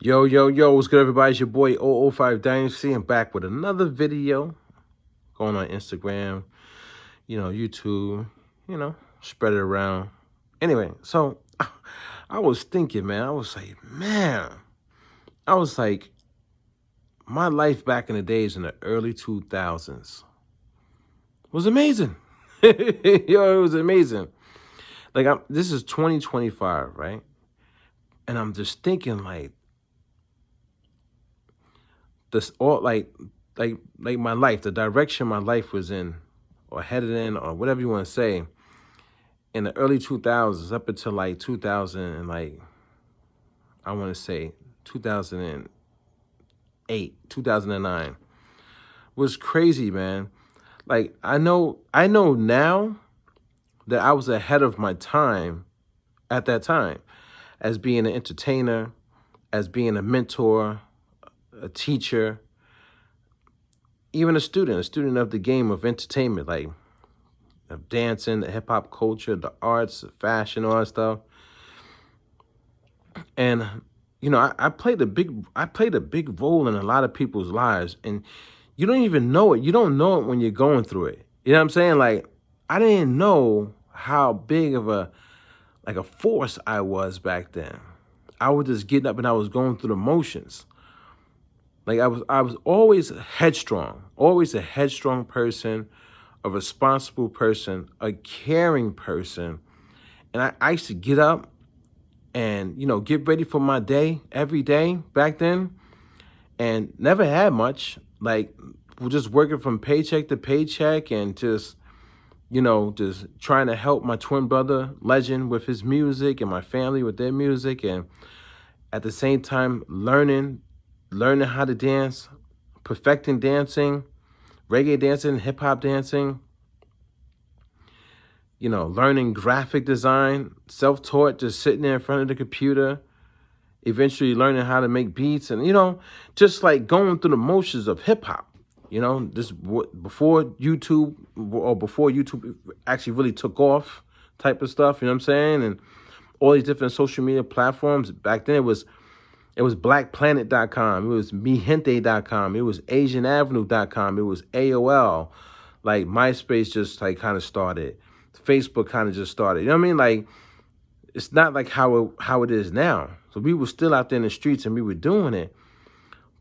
Yo, what's good, everybody? It's your boy oO5 Dynasty. I'm back with another video going on Instagram, YouTube, spread it around. Anyway, so I was thinking, man, I was like, my life back in the days in the early 2000s was amazing. It was amazing. Like, this is 2025, right? And I'm just thinking, like, this all like my life, the direction my life was in or headed in or whatever you want to say in the early 2000s up until like 2000 and like I want to say 2008, 2009 was crazy, man. Like I know now that I was ahead of my time at that time as being an entertainer, as being a mentor, a teacher, even a student of the game of entertainment, like of dancing, the hip hop culture, the arts, the fashion, all that stuff. And I played a big role in a lot of people's lives, and you don't even know it. You don't know it when you're going through it. You know what I'm saying? Like, I didn't know how big of a force I was back then. I was just getting up and I was going through the motions. Like I was always always a headstrong person, a responsible person, a caring person. And I used to get up and, get ready for my day every day back then and never had much. Like, we're just working from paycheck to paycheck and just trying to help my twin brother, Legend, with his music and my family with their music. And at the same time, learning how to dance, perfecting dancing, reggae dancing, hip hop dancing, learning graphic design, self-taught, just sitting there in front of the computer, eventually learning how to make beats and, just like going through the motions of hip hop, this before YouTube actually really took off type of stuff, you know what I'm saying? And all these different social media platforms. Back then it was blackplanet.com, it was mejente.com, it was asianavenue.com, it was AOL, like MySpace just like kind of started, Facebook kind of just started, you know what I mean? Like, it's not like how it is now. So we were still out there in the streets and we were doing it.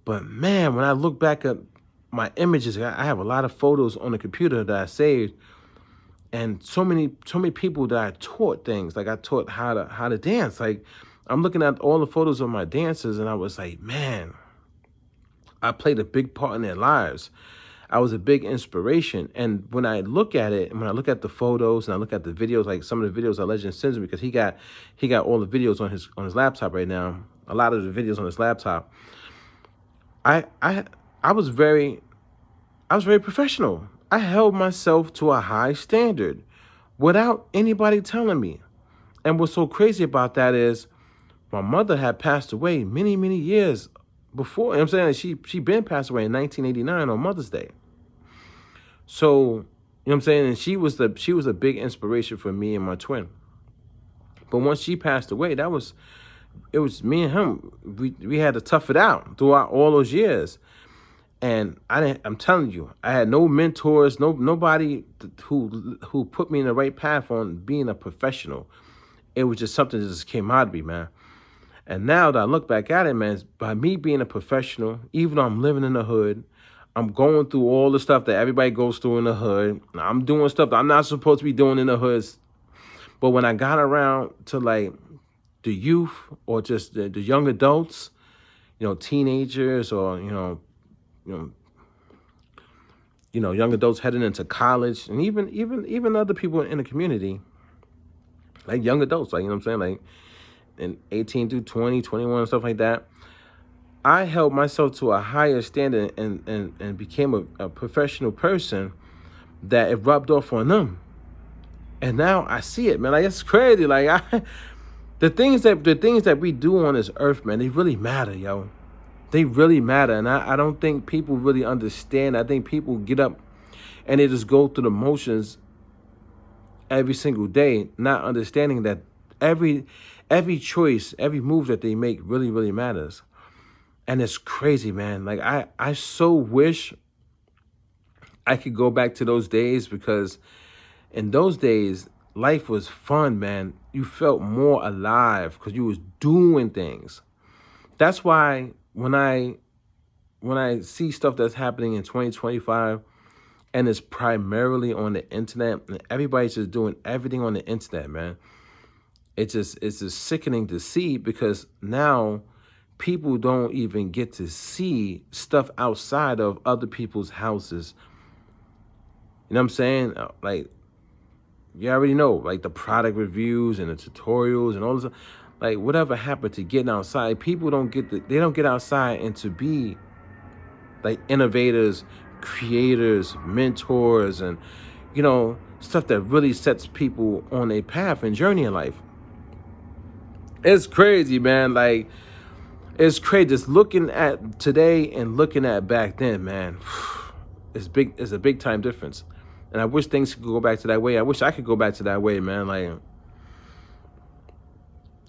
But man, when I look back at my images, I have a lot of photos on the computer that I saved, and so many people that I taught things. Like, I taught how to dance. Like, I'm looking at all the photos of my dancers and I was like, man, I played a big part in their lives. I was a big inspiration. And when I look at it, and when I look at the photos and I look at the videos, like some of the videos that Legend sends me, because he got all the videos on his laptop right now, a lot of the videos on his laptop, I was very professional. I held myself to a high standard without anybody telling me. And what's so crazy about that is my mother had passed away many, many years before. You know what I'm saying? She been passed away in 1989 on Mother's Day. So, you know what I'm saying? And she was a big inspiration for me and my twin. But once she passed away, it was me and him. We had to tough it out throughout all those years. And I'm telling you, I had no mentors, nobody who put me in the right path on being a professional. It was just something that just came out of me, man. And now that I look back at it, man, by me being a professional, even though I'm living in the hood, I'm going through all the stuff that everybody goes through in the hood. I'm doing stuff that I'm not supposed to be doing in the hoods. But when I got around to like the youth or just the young adults, teenagers or, young adults heading into college, and even other people in the community, like young adults, like, you know what I'm saying, like in 18 through 20, 21, and stuff like that, I held myself to a higher standard and became a professional person that it rubbed off on them. And now I see it, man. Like, it's crazy. Like, the things that we do on this earth, man, they really matter, yo. They really matter. And I don't think people really understand. I think people get up and they just go through the motions every single day, not understanding that every choice, every move that they make really, really matters. And it's crazy, man. Like I so wish I could go back to those days, because in those days, life was fun, man. You felt more alive because you was doing things. That's why when I see stuff that's happening in 2025 and it's primarily on the internet and everybody's just doing everything on the internet, man. It's just sickening to see, because now people don't even get to see stuff outside of other people's houses. You know what I'm saying? Like, you already know, like the product reviews and the tutorials and all this, like whatever happened to getting outside. People they don't get outside and to be like innovators, creators, mentors, and stuff that really sets people on a path and journey in life. It's crazy, man. Like, it's crazy. Just looking at today and looking at back then, man. It's big. It's a big time difference. And I wish things could go back to that way. I wish I could go back to that way, man. Like,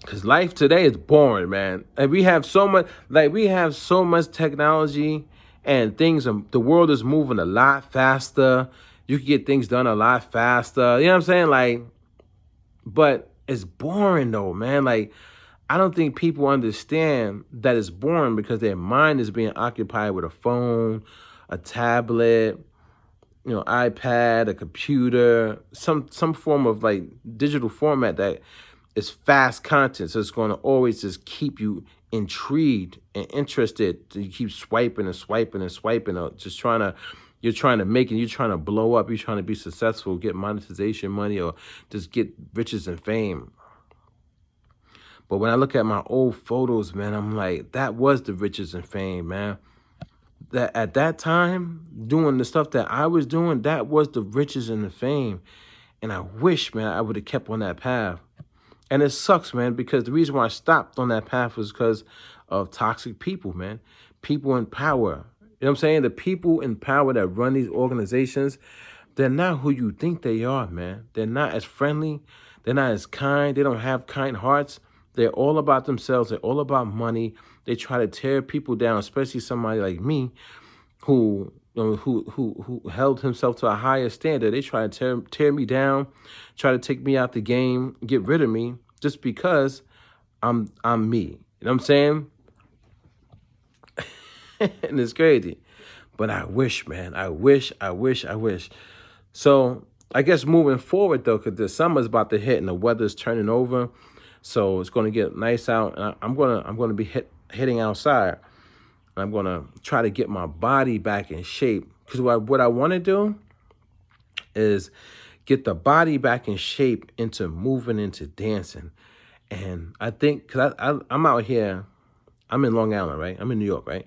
because life today is boring, man. And we have so much technology and things. The world is moving a lot faster. You can get things done a lot faster. You know what I'm saying? Like, but it's boring though, man. Like, I don't think people understand that it's boring because their mind is being occupied with a phone, a tablet, iPad, a computer, some form of like digital format that is fast content. So it's going to always just keep you intrigued and interested. So you keep swiping and swiping and swiping, just you're trying to make it, you're trying to blow up, you're trying to be successful, get monetization money, or just get riches and fame. But when I look at my old photos, man, I'm like, that was the riches and fame, man. That at that time, doing the stuff that I was doing, that was the riches and the fame. And I wish, man, I would have kept on that path. And it sucks, man, because the reason why I stopped on that path was because of toxic people, man. People in power. You know what I'm saying? The people in power that run these organizations, they're not who you think they are, man. They're not as friendly. They're not as kind. They don't have kind hearts. They're all about themselves. They're all about money. They try to tear people down, especially somebody like me who who held himself to a higher standard. They try to tear me down, try to take me out the game, get rid of me just because I'm me. You know what I'm saying? And it's crazy. But I wish, man. I wish. So I guess moving forward though, because the summer's about to hit and the weather's turning over. So it's going to get nice out, and I'm gonna be hitting outside. And I'm gonna try to get my body back in shape, because what I want to do is get the body back in shape into moving into dancing. And I think, because I'm out here, I'm in Long Island, right? I'm in New York, right?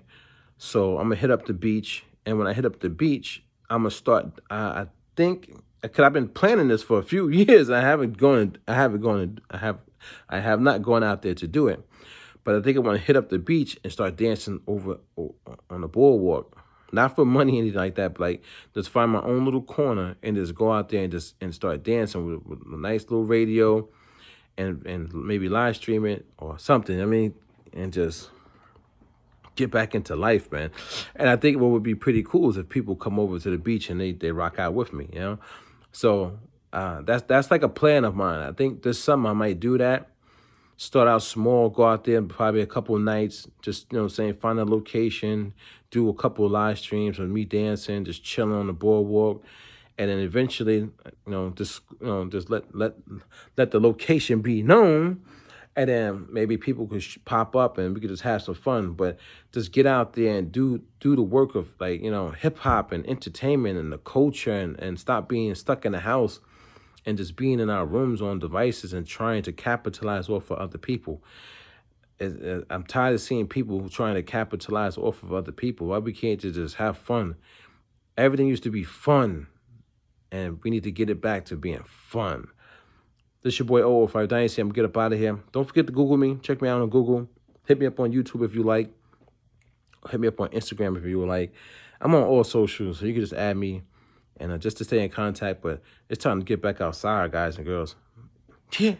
So I'm gonna hit up the beach, and when I hit up the beach, I'm gonna start. I think, because I've been planning this for a few years. I have not gone out there to do it, but I think I want to hit up the beach and start dancing over on the boardwalk. Not for money or anything like that, but like just find my own little corner and just go out there and start dancing with a nice little radio, and maybe live stream it or something. I mean, and just get back into life, man. And I think what would be pretty cool is if people come over to the beach and they rock out with me, you know? So that's like a plan of mine. I think this summer I might do that. Start out small, go out there probably a couple of nights, just, find a location, do a couple of live streams of me dancing, just chilling on the boardwalk. And then eventually, just let the location be known. And then maybe people could pop up and we could just have some fun. But just get out there and do the work of, like, hip hop and entertainment and the culture, and stop being stuck in the house and just being in our rooms on devices and trying to capitalize off of other people. I'm tired of seeing people trying to capitalize off of other people. Why we can't just have fun? Everything used to be fun, and we need to get it back to being fun. This is your boy oO5 Dynasty. I'm going to get up out of here. Don't forget to Google me. Check me out on Google. Hit me up on YouTube if you like. Hit me up on Instagram if you would like. I'm on all socials, so you can just add me and just to stay in contact. But it's time to get back outside, guys and girls. Yeah.